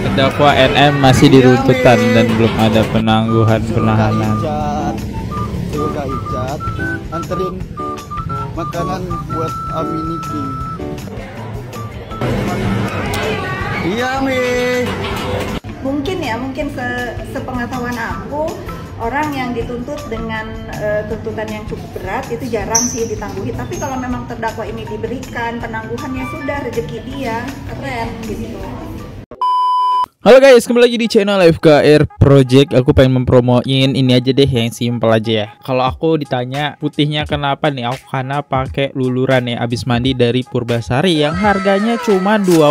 Terdakwa NM masih diruntutan dan belum ada penangguhan penahanan. Semoga Icat anterin makanan buat Ami Niki. Iya Mi. Mungkin sepengetahuan aku, orang yang dituntut dengan tuntutan yang cukup berat itu jarang sih ditangguhi. Tapi kalau memang terdakwa ini diberikan penangguhannya, sudah rezeki dia, keren gitu. Halo guys, kembali lagi di channel FKR Project. Aku pengen mempromoin ini aja deh, yang simple aja ya. Kalau aku ditanya putihnya kenapa nih, aku karena pakai luluran ya abis mandi dari Purbasari yang harganya cuma 20.000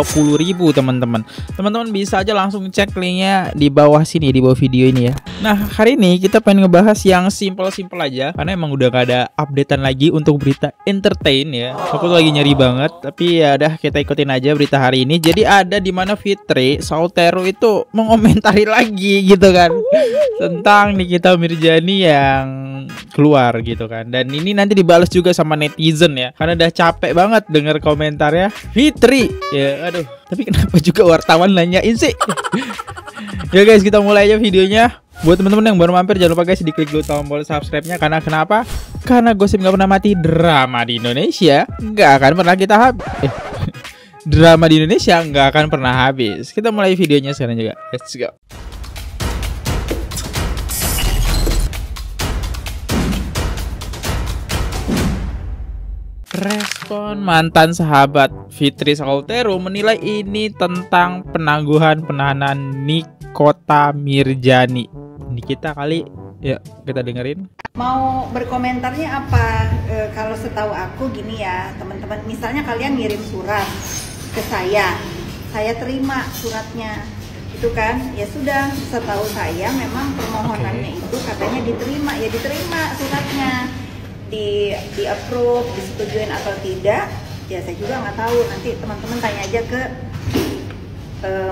teman-teman. Teman-teman bisa aja langsung cek linknya di bawah sini, di bawah video ini ya. Nah, hari ini kita pengen ngebahas yang simple-simple aja karena emang udah gak ada updatean lagi untuk berita entertain ya. Aku tuh lagi nyari banget, tapi ya udah kita ikutin aja berita hari ini. Jadi ada di mana Fitri Sautero itu mengomentari lagi gitu kan tentang Nikita Mirzani yang keluar gitu kan. Dan ini nanti dibalas juga sama netizen ya, karena udah capek banget denger komentarnya Fitri ya. Aduh, tapi kenapa juga wartawan nanyain sih? Ya guys, kita mulai aja videonya. Buat teman-teman yang baru mampir, jangan lupa guys diklik dulu tombol subscribe-nya. Karena kenapa? Karena gosip gak pernah mati, drama di Indonesia gak akan pernah kita drama di Indonesia nggak akan pernah habis. Kita mulai videonya sekarang juga. Let's go. Respon mantan sahabat Fitri Sautero menilai ini tentang penangguhan penahanan Nikita Mirzani. Nikita kali ya, kita dengerin. Mau berkomentarnya apa? Kalau setahu aku gini ya teman-teman, misalnya kalian ngirim surat ke saya terima suratnya, itu kan ya sudah, setahu saya memang permohonannya itu katanya diterima, ya diterima suratnya, di approve, disetujuin atau tidak ya saya juga nggak tahu. Nanti teman-teman tanya aja ke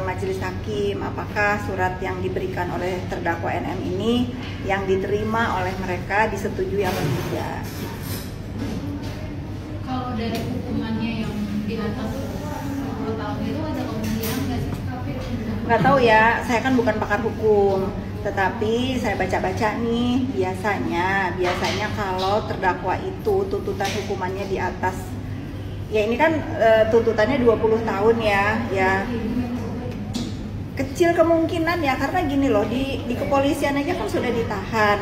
majelis hakim, apakah surat yang diberikan oleh terdakwa NM ini yang diterima oleh mereka disetujui atau tidak. Kalau dari hukumannya yang di atas 10 tahun itu ada kemungkinan nggak sih? Nggak tahu ya, saya kan bukan pakar hukum, tetapi saya baca-baca nih, biasanya kalau terdakwa itu tuntutan hukumannya di atas, ya ini kan tuntutannya 20 tahun ya kecil kemungkinan ya, karena gini loh, di kepolisian aja kan sudah ditahan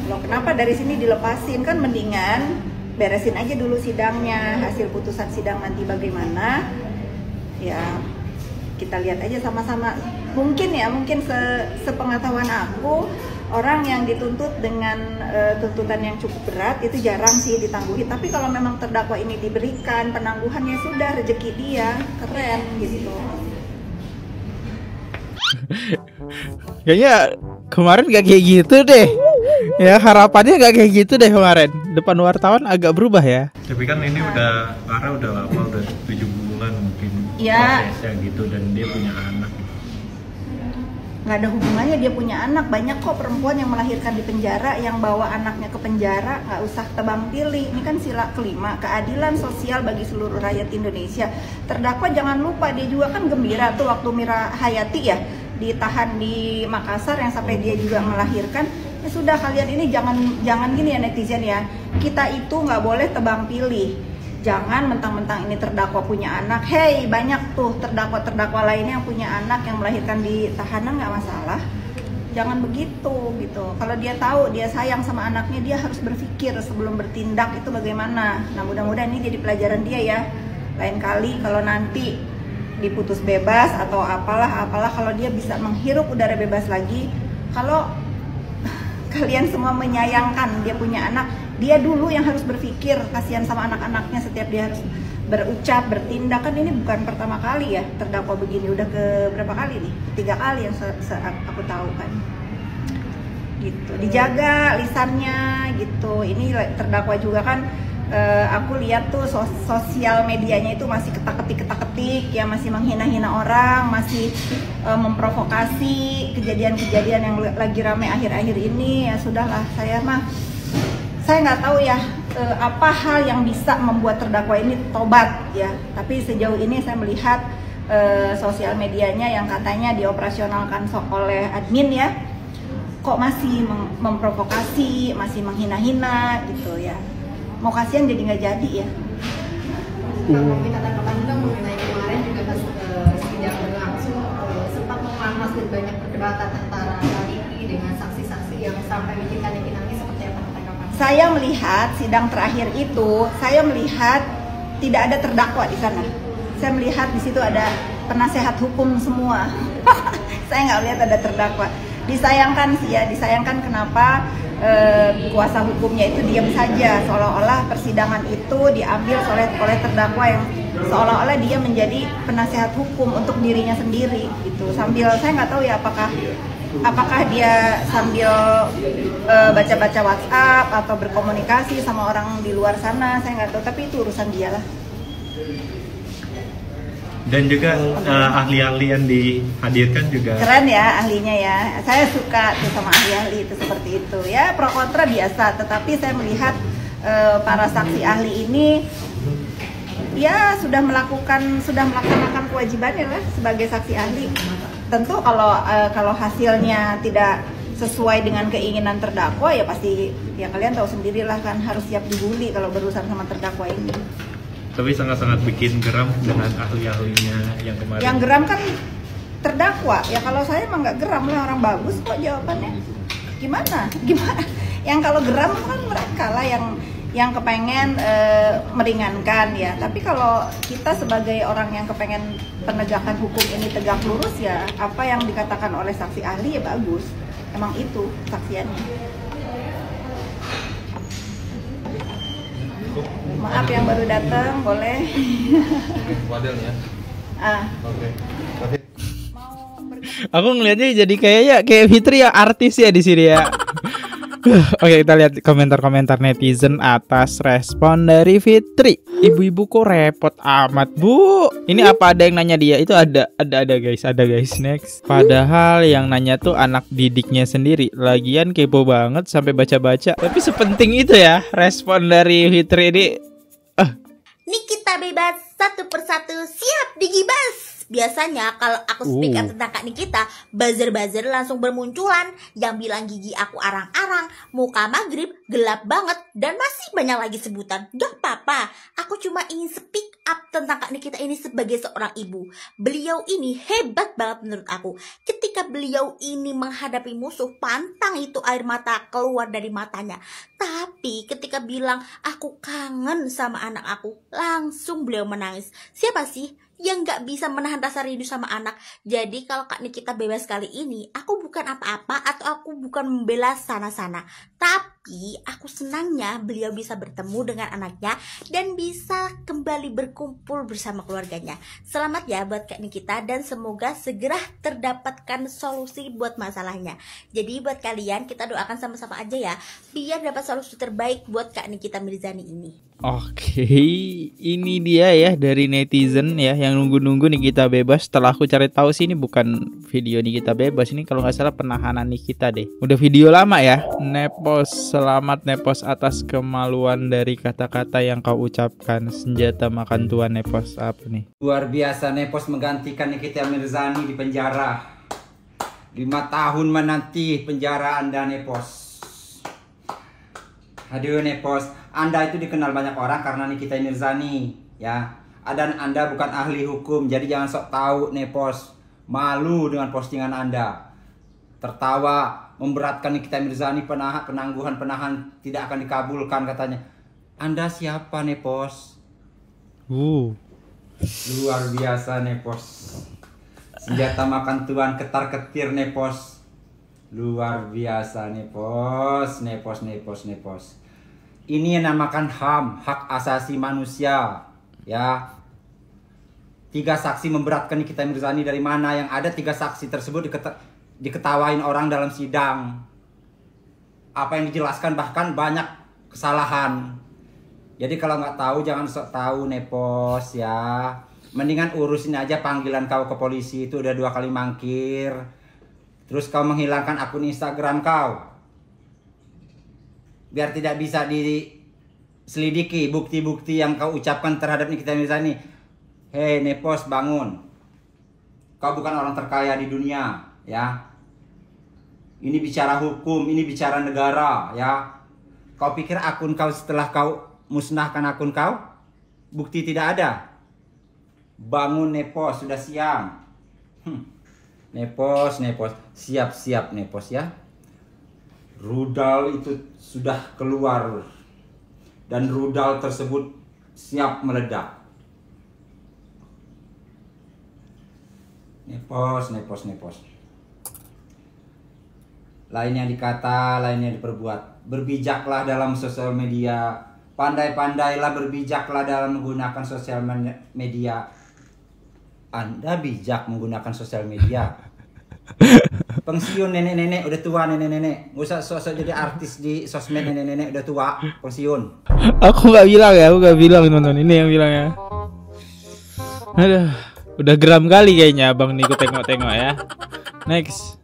loh, kenapa dari sini dilepasin? Kan mendingan beresin aja dulu sidangnya, hasil putusan sidang nanti bagaimana ya kita lihat aja sama-sama. Mungkin sepengetahuan aku, orang yang dituntut dengan tuntutan yang cukup berat itu jarang sih ditangguhi. Tapi kalau memang terdakwa ini diberikan penangguhannya, sudah rezeki dia, keren gitu. Kayaknya kemarin gak kayak gitu deh. Ya harapannya gak kayak gitu deh kemarin. Depan wartawan agak berubah ya. Tapi kan ini udah lama, udah 7 bulan mungkin ya, prosesnya gitu, dan dia punya anak. Nggak ada hubungannya dia punya anak. Banyak kok perempuan yang melahirkan di penjara, yang bawa anaknya ke penjara, nggak usah tebang pilih. Ini kan sila kelima, keadilan sosial bagi seluruh rakyat Indonesia. Terdakwa jangan lupa, dia juga kan gembira tuh waktu Mira Hayati ya ditahan di Makassar, yang sampai dia juga melahirkan. Ya sudah, kalian ini jangan gini ya netizen ya, kita itu nggak boleh tebang pilih. Jangan mentang-mentang ini terdakwa punya anak, hey banyak tuh terdakwa lainnya yang punya anak yang melahirkan di tahanan, nggak masalah. Jangan begitu gitu. Kalau dia tahu dia sayang sama anaknya, dia harus berpikir sebelum bertindak itu bagaimana. Nah mudah-mudahan ini jadi pelajaran dia ya. Lain kali kalau nanti diputus bebas atau apalah, kalau dia bisa menghirup udara bebas lagi. Kalau kalian semua menyayangkan dia punya anak, dia dulu yang harus berpikir, kasihan sama anak-anaknya setiap dia harus berucap, bertindak. Kan ini bukan pertama kali ya terdakwa begini, udah ke berapa kali nih? 3 kali yang aku tahu kan. Gitu, dijaga lisannya gitu. Ini terdakwa juga kan, aku lihat tuh sosial medianya itu masih ketak-ketik ya, masih menghina-hina orang, masih memprovokasi kejadian-kejadian yang lagi ramai akhir-akhir ini. Ya sudahlah, saya nggak tahu ya apa hal yang bisa membuat terdakwa ini tobat ya. Tapi sejauh ini saya melihat sosial medianya yang katanya dioperasionalkan oleh admin ya, kok masih memprovokasi, masih menghina-hina gitu ya. Mau kasihan jadi nggak jadi ya. Kalau kita tanggapan juga mengenai kemarin juga pas sidang berlangsung sempat memanas dan banyak perdebatan antara Niki dengan saksi-saksi yang sampai bikin Niki nangis, seperti apa tanggapan? Saya melihat sidang terakhir itu, saya melihat tidak ada terdakwa di sana. Saya melihat di situ ada penasehat hukum semua. Saya nggak lihat ada terdakwa. Disayangkan sih ya, disayangkan kenapa kuasa hukumnya itu diam saja, seolah-olah persidangan itu diambil oleh terdakwa yang seolah-olah dia menjadi penasehat hukum untuk dirinya sendiri gitu. Sambil saya nggak tahu ya apakah dia sambil baca-baca WhatsApp atau berkomunikasi sama orang di luar sana, saya nggak tahu, tapi itu urusan dia lah. Dan juga ahli-ahli yang dihadirkan juga Keren ya ahlinya ya. Saya suka tuh sama ahli-ahli itu seperti itu. Ya pro kontra biasa, tetapi saya melihat para saksi ahli ini ya sudah melaksanakan kewajibannya lah sebagai saksi ahli. Tentu kalau hasilnya tidak sesuai dengan keinginan terdakwa ya pasti ya kalian tahu sendirilah kan, harus siap dibully kalau berurusan sama terdakwa ini. tapi sangat-sangat bikin geram dengan ahli-ahlinya yang kemarin. Yang geram kan terdakwa ya, kalau saya emang nggak geram lah, orang bagus kok jawabannya. Gimana yang kalau geram kan mereka lah yang kepengen meringankan ya. Tapi kalau kita sebagai orang yang kepengen penegakan hukum ini tegak lurus ya, apa yang dikatakan oleh saksi ahli ya bagus, emang itu saksiannya. Maaf yang baru datang, boleh. Wadah ya. Oke. Aku ngelihatnya jadi kayak Fitri ya, artis ya di sini ya. Oke, kita lihat komentar-komentar netizen atas respon dari Fitri. Ibu-ibu kok repot amat, Bu? Ini apa ada yang nanya dia? Itu ada guys, next. Padahal yang nanya tuh anak didiknya sendiri. Lagian kepo banget sampai baca-baca. Tapi sepenting itu ya respon dari Fitri ini. Nikita bebas satu persatu, siap digibas. Biasanya kalau aku speak up tentang Kak Nikita, buzzer-buzzer langsung bermunculan yang bilang gigi aku arang-arang, muka maghrib, gelap banget, dan masih banyak lagi sebutan. Gak apa-apa, aku cuma ingin speak up tentang Kak Nikita ini sebagai seorang ibu. Beliau ini hebat banget menurut aku. Ketika beliau ini menghadapi musuh, pantang itu air mata keluar dari matanya. Tapi ketika bilang aku kangen sama anak aku, langsung beliau menangis. Siapa sih yang gak bisa menahan rasa rindu sama anak? Jadi kalau Kak Nikita bebas kali ini, aku bukan apa-apa atau aku bukan membela sana-sana, tapi aku senangnya beliau bisa bertemu dengan anaknya dan bisa kembali berkumpul bersama keluarganya. Selamat ya buat Kak Nikita dan semoga segera terdapatkan solusi buat masalahnya. Jadi buat kalian, kita doakan sama-sama aja ya, biar dapat solusi terbaik buat Kak Nikita Mirzani ini. Oke, ini dia ya dari netizen ya yang nunggu-nunggu Nikita bebas. Setelah aku cari tahu sih ini bukan video Nikita bebas, ini kalau nggak salah penahanan Nikita deh. Udah video lama ya. Nepos, selamat Nepos atas kemaluan dari kata-kata yang kau ucapkan. Senjata makan tuan Nepos apa nih? Luar biasa, Nepos menggantikan Nikita Mirzani di penjara. 5 tahun menanti penjara Anda, Nepos. Aduh Nepos, Anda itu dikenal banyak orang karena Nikita Mirzani ya. Dan Anda bukan ahli hukum, jadi jangan sok tahu Nepos. Malu dengan postingan Anda. Tertawa, memberatkan Nikita Mirzani, penangguhan penahan tidak akan dikabulkan katanya. Anda siapa Nepos? Luar biasa Nepos. Senjata makan tuan ketar-ketir Nepos. Luar biasa Nepos. Ini yang namakan HAM, hak asasi manusia ya. 3 saksi memberatkan Nikita Mirzani, dari mana yang ada 3 saksi tersebut diketawain orang dalam sidang. Apa yang dijelaskan bahkan banyak kesalahan. Jadi kalau nggak tahu jangan sok tahu Nepos ya. Mendingan urusin aja panggilan kau ke polisi, itu udah 2 kali mangkir. Terus kau menghilangkan akun Instagram kau, biar tidak bisa diselidiki bukti-bukti yang kau ucapkan terhadap Nikita Mirzani. Hei Nepos, bangun. Kau bukan orang terkaya di dunia, ya. Ini bicara hukum, ini bicara negara, ya. Kau pikir akun kau setelah kau musnahkan akun kau, bukti tidak ada. Bangun Nepos, sudah siang. Nepos, siap-siap Nepos ya. Rudal itu sudah keluar dan rudal tersebut siap meledak. Nepos. Lain yang dikata, lain yang diperbuat. Berbijaklah dalam sosial media. Pandai-pandailah berbijaklah dalam menggunakan sosial media. Anda bijak menggunakan sosial media. Pensiun nenek-nenek udah tua, nenek-nenek. Gak usah sosok jadi artis di sosmed, nenek-nenek udah tua, pensiun. Aku nggak bilang ya, teman-teman. Ini yang bilang ya. Aduh, udah geram kali kayaknya abang nih, ikut tengok-tengok ya. Next.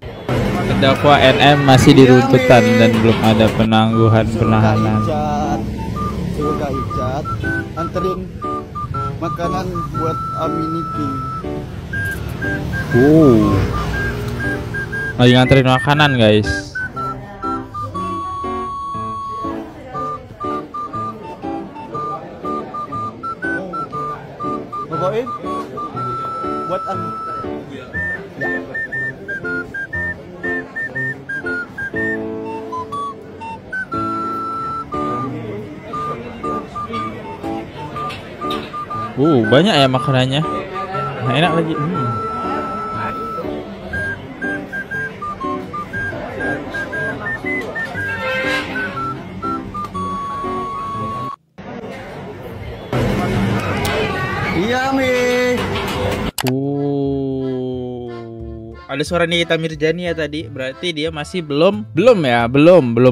Terdakwa NM masih diruntutan dan belum ada penangguhan penahanan. Semoga Icat anterin makanan buat Aminiti. Lagi nganterin makanan guys. Bawain buat Ami. Ya. Banyak ya makanannya. Nah, enak lagi. Iya, Mi. Ada suara Nikita Mirzani ya tadi. Berarti dia masih belum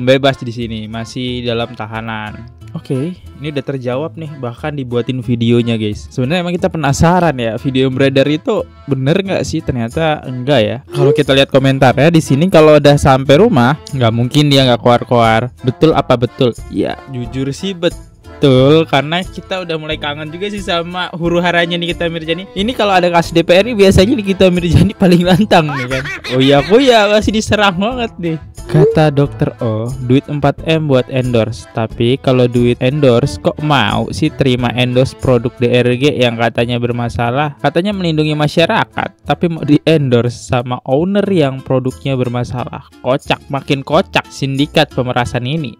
bebas di sini, masih dalam tahanan. Oke, ini udah terjawab nih, bahkan dibuatin videonya guys. Sebenarnya emang kita penasaran ya, video yang beredar itu bener nggak sih? Ternyata enggak ya. Kalau kita lihat komentar ya di sini, kalau udah sampai rumah nggak mungkin dia nggak keluar. Betul apa betul? Ya jujur sih betul, karena kita udah mulai kangen juga sih sama huru haranya Nikita Mirzani. Ini kalau ada kasus DPR ini biasanya Nikita Mirzani paling lantang nih kan. Oh iya masih diserang banget nih. Kata Dokter O, duit 4M buat endorse. Tapi kalau duit endorse kok mau sih terima endorse produk DRG yang katanya bermasalah? Katanya melindungi masyarakat, tapi mau di endorse sama owner yang produknya bermasalah. Kocak, makin kocak sindikat pemerasan ini.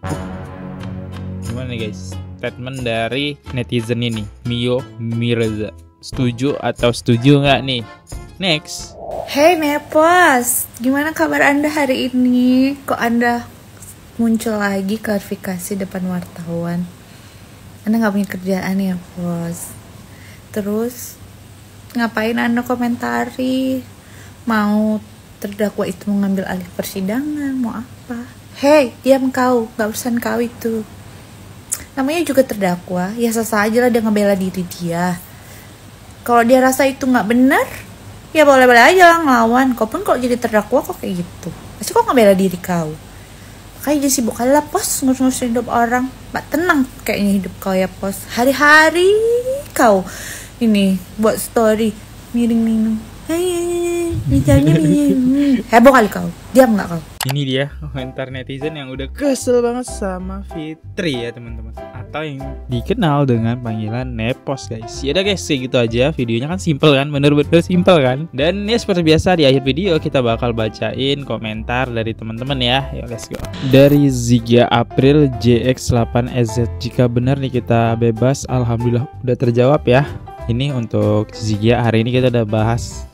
Gimana nih guys? Statement dari netizen ini, Mio Mirza. Setuju atau setuju nggak nih? Next. Hey Nepos, gimana kabar Anda hari ini? Kok Anda muncul lagi klarifikasi depan wartawan? Anda nggak punya kerjaan ya, Pos? Terus ngapain Anda komentari? Mau terdakwa itu mengambil alih persidangan? Mau apa? Hey, diam kau, nggak urusan kau itu. Namanya juga terdakwa, ya sah-sah aja lah dia ngebela diri dia. Kalau dia rasa itu nggak benar, ya boleh-boleh aja lah ngelawan. Kau pun kalau jadi terdakwa kok kayak gitu, pasti kok ngebela diri kau. Makanya jadi sibuk kali lah, Pos, ngurus-ngurusin hidup orang. Mbak tenang kayaknya hidup kau ya, Pos. Hari-hari kau ini buat story miring-miring. Misalnya heboh kali kau. Diam nggak kau? Ini dia komentar netizen yang udah kesel banget sama Fitri ya teman-teman, atau yang dikenal dengan panggilan Nepos guys. Ya udah guys, segitu aja videonya, kan simple kan, bener-bener simple kan. Dan ya seperti biasa di akhir video kita bakal bacain komentar dari teman-teman ya. Yuk let's go. Dari Ziga April JX8SZ, jika benar nih kita bebas, alhamdulillah udah terjawab ya. Ini untuk Ziga, hari ini kita udah bahas.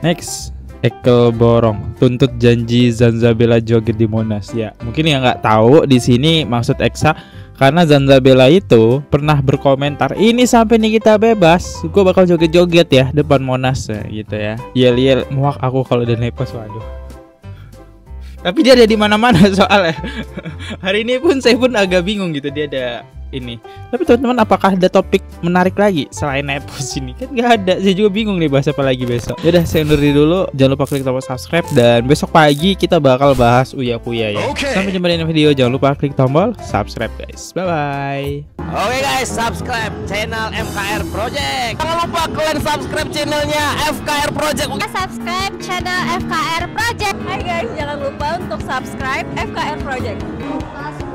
Next, Ekel Borong, tuntut janji Zanzabela joget di Monas. Ya, mungkin yang nggak tahu di sini maksud Eksa, karena Zanzabela itu pernah berkomentar, ini sampai nih kita bebas, gue bakal joget-joget ya depan Monas gitu ya. Yel-yel muak aku kalau udah Nepos, waduh. Tapi dia ada di mana-mana soalnya. Hari ini pun saya pun agak bingung gitu, dia ada ini. Tapi teman-teman, apakah ada topik menarik lagi selain Nepos ini? Kan nggak ada. Saya juga bingung nih bahas apa lagi besok. Yaudah, saya undur diri dulu. Jangan lupa klik tombol subscribe dan besok pagi kita bakal bahas Uya Kuya ya. Sampai jumpa di video. Jangan lupa klik tombol subscribe guys. Bye bye. Oke guys, subscribe channel FKR Project. Jangan lupa kalian subscribe channelnya FKR Project. Subscribe channel FKR Project. Hai guys, jangan lupa untuk subscribe FKR Project.